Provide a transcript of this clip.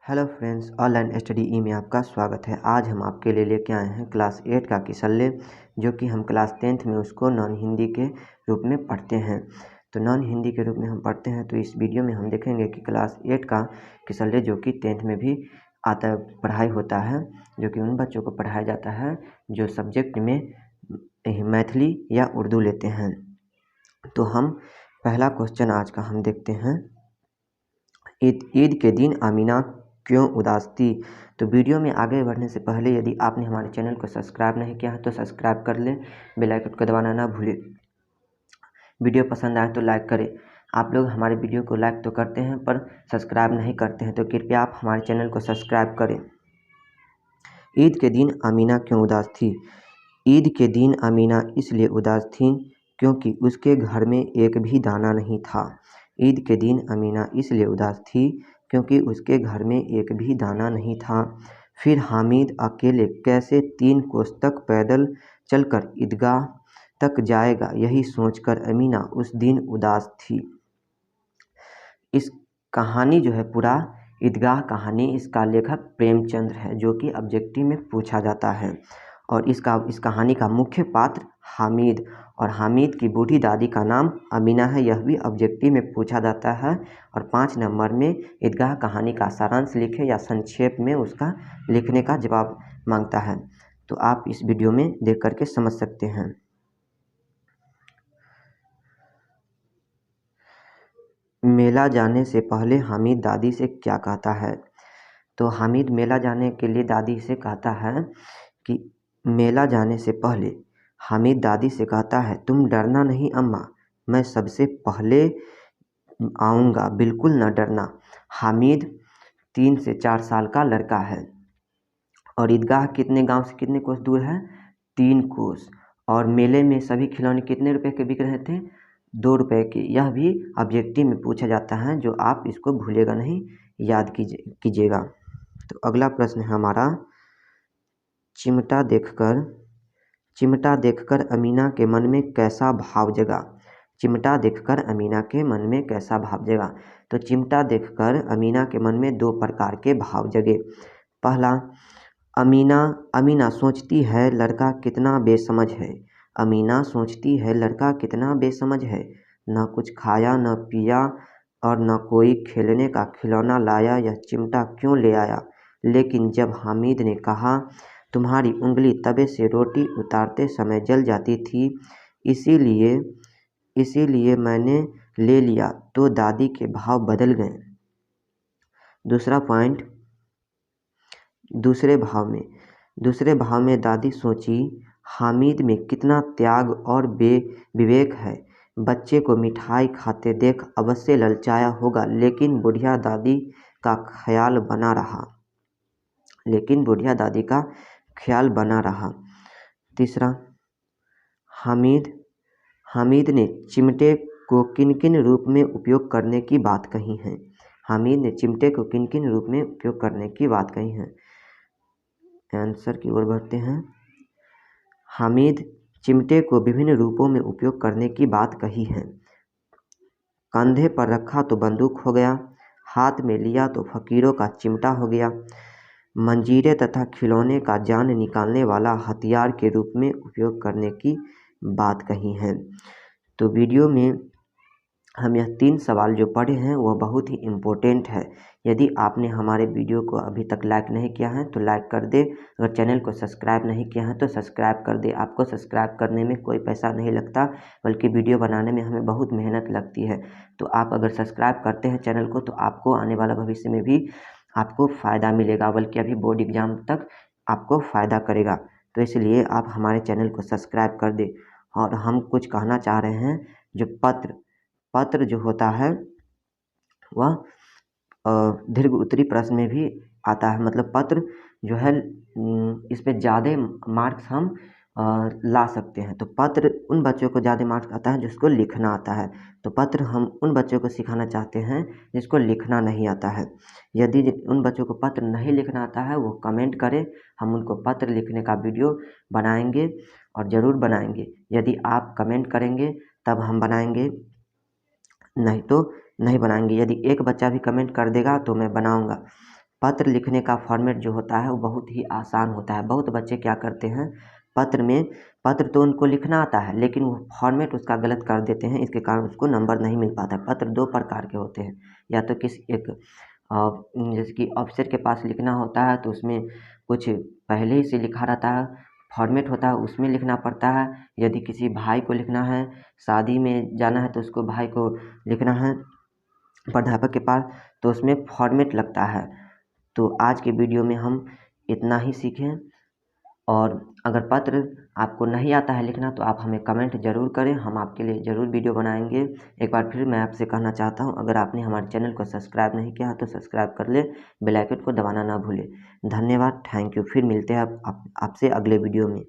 Hello friends, online study ई में आपका स्वागत है। आज हम आपके लिए लेके आए हैं क्लास 8 का किसल्ले, जो कि हम क्लास 10th में उसको नॉन हिंदी के रूप में पढ़ते हैं। तो नॉन हिंदी के रूप में हम पढ़ते हैं, तो इस वीडियो में हम देखेंगे कि क्लास 8 का किसल्ले जो कि 10th में भी आता पढ़ाई होता है, जो कि उन बच्चों को पढ़ाया जाता है जो सब्जेक्ट में मैथिली या उर्दू लेते हैं। तो हम पहला क्वेश्चन आज का हम देखते हैं। ईद के दिन आमीना क्यों उदास थी। तो वीडियो में आगे बढ़ने से पहले यदि आपने हमारे चैनल को सब्सक्राइब नहीं किया है तो सब्सक्राइब कर लें, बेल आइकन को दबाना ना भूलें। वीडियो पसंद आए तो लाइक करें। आप लोग हमारे वीडियो को लाइक तो करते हैं पर सब्सक्राइब नहीं करते हैं, तो कृपया आप हमारे चैनल को सब्सक्राइब करें। ईद के दिन आमीना क्यों उदास थी। ईद के दिन आमीना इसलिए उदास थी क्योंकि उसके घर में एक भी दाना नहीं था। ईद के दिन आमीना इसलिए उदास थी क्योंकि उसके घर में एक भी दाना नहीं था। फिर हामिद अकेले कैसे 3 कोस तक पैदल चलकर ईदगाह तक जाएगा, यही सोचकर अमीना उस दिन उदास थी। इस कहानी जो है पूरा ईदगाह कहानी, इसका लेखक प्रेमचंद है, जो कि ऑब्जेक्टिव में पूछा जाता है। और इस कहानी का मुख्य पात्र हामिद, और हामिद की बूढ़ी दादी का नाम अमीना है, यह भी ऑब्जेक्टिव में पूछा जाता है। और 5 नंबर में ईदगाह कहानी का सारांश लिखे या संक्षेप में उसका लिखने का जवाब मांगता है। तो आप इस वीडियो में देख करके समझ सकते हैं। मेला जाने से पहले हामिद दादी से क्या कहता है। तो हामिद मेला जाने के लिए दादी से कहता है कि मेला जाने से पहले हामिद दादी से कहता है, तुम डरना नहीं अम्मा, मैं सबसे पहले आऊँगा, बिल्कुल न डरना। हामिद 3 से 4 साल का लड़का है और ईदगाह कितने गांव से कितने कोस दूर है, 3 कोस। और मेले में सभी खिलौने कितने रुपए के बिक रहे थे, 2 रुपए के। यह भी ऑब्जेक्टिव में पूछा जाता है, जो आप इसको भूलेगा नहीं, याद कीजिएगा। तो अगला प्रश्न है हमारा, चिमटा देखकर अमीना के मन में कैसा भाव जगा। चिमटा देखकर अमीना के मन में कैसा भाव जगा। तो चिमटा देखकर अमीना के मन में 2 प्रकार के भाव जगे। पहला, अमीना सोचती है लड़का कितना बेसमझ है। अमीना सोचती है लड़का कितना बेसमझ है, न कुछ खाया न पिया और न कोई खेलने का खिलौना लाया, यह चिमटा क्यों ले आया। लेकिन जब हामिद ने कहा, तुम्हारी उंगली तवे से रोटी उतारते समय जल जाती थी, इसीलिए मैंने ले लिया, तो दादी के भाव बदल गए। दूसरा पॉइंट, दूसरे भाव में दादी सोची, हामिद में कितना त्याग और विवेक है। बच्चे को मिठाई खाते देख अवश्य ललचाया होगा, लेकिन बुढ़िया दादी का ख्याल बना रहा। तीसरा, हामिद ने चिमटे को किन किन रूप में उपयोग करने की बात कही है। हामिद ने चिमटे को किन किन रूप में उपयोग करने की बात कही है। आंसर की ओर बढ़ते हैं। हामिद चिमटे को विभिन्न रूपों में उपयोग करने की बात कही है। कंधे पर रखा तो बंदूक हो गया, हाथ में लिया तो फकीरों का चिमटा हो गया, मंजीरे तथा खिलौने का जान निकालने वाला हथियार के रूप में उपयोग करने की बात कही है। तो वीडियो में हम यह 3 सवाल जो पढ़े हैं वह बहुत ही इम्पोर्टेंट है। यदि आपने हमारे वीडियो को अभी तक लाइक नहीं किया है तो लाइक कर दे, अगर चैनल को सब्सक्राइब नहीं किया है तो सब्सक्राइब कर दे। आपको सब्सक्राइब करने में कोई पैसा नहीं लगता, बल्कि वीडियो बनाने में हमें बहुत मेहनत लगती है। तो आप अगर सब्सक्राइब करते हैं चैनल को तो आपको आने वाला भविष्य में भी आपको फ़ायदा मिलेगा, बल्कि अभी बोर्ड एग्ज़ाम तक आपको फ़ायदा करेगा। तो इसलिए आप हमारे चैनल को सब्सक्राइब कर दे। और हम कुछ कहना चाह रहे हैं, जो पत्र जो होता है वह दीर्घ उत्तरी प्रश्न में भी आता है। मतलब पत्र जो है इस पे ज़्यादा मार्क्स हम ला सकते हैं। तो पत्र उन बच्चों को ज़्यादा मार्क्स आता है जिसको लिखना आता है। तो पत्र हम उन बच्चों को सिखाना चाहते हैं जिसको लिखना नहीं आता है। यदि उन बच्चों को पत्र नहीं लिखना आता है वो कमेंट करें, हम उनको पत्र लिखने का वीडियो बनाएंगे और ज़रूर बनाएंगे। यदि आप कमेंट करेंगे तब हम बनाएंगे, नहीं तो नहीं बनाएंगे। यदि एक बच्चा भी कमेंट कर देगा तो मैं बनाऊंगा। पत्र लिखने का फॉर्मेट जो होता है वो बहुत ही आसान होता है। बहुत बच्चे क्या करते हैं, पत्र तो उनको लिखना आता है लेकिन वो फॉर्मेट उसका गलत कर देते हैं, इसके कारण उसको नंबर नहीं मिल पाता। पत्र दो प्रकार के होते हैं, या तो किसी एक जैसे कि ऑफिसर के पास लिखना होता है तो उसमें कुछ पहले ही से लिखा रहता है, फॉर्मेट होता है उसमें लिखना पड़ता है। यदि किसी भाई को लिखना है, शादी में जाना है तो उसको भाई को लिखना है प्राध्यापक के पास, तो उसमें फॉर्मेट लगता है। तो आज के वीडियो में हम इतना ही सीखें, और अगर पत्र आपको नहीं आता है लिखना तो आप हमें कमेंट ज़रूर करें, हम आपके लिए ज़रूर वीडियो बनाएंगे। एक बार फिर मैं आपसे कहना चाहता हूं, अगर आपने हमारे चैनल को सब्सक्राइब नहीं किया तो सब्सक्राइब कर ले, बेल आइकन को दबाना ना भूलें। धन्यवाद, थैंक यू। फिर मिलते हैं आपसे अगले वीडियो में।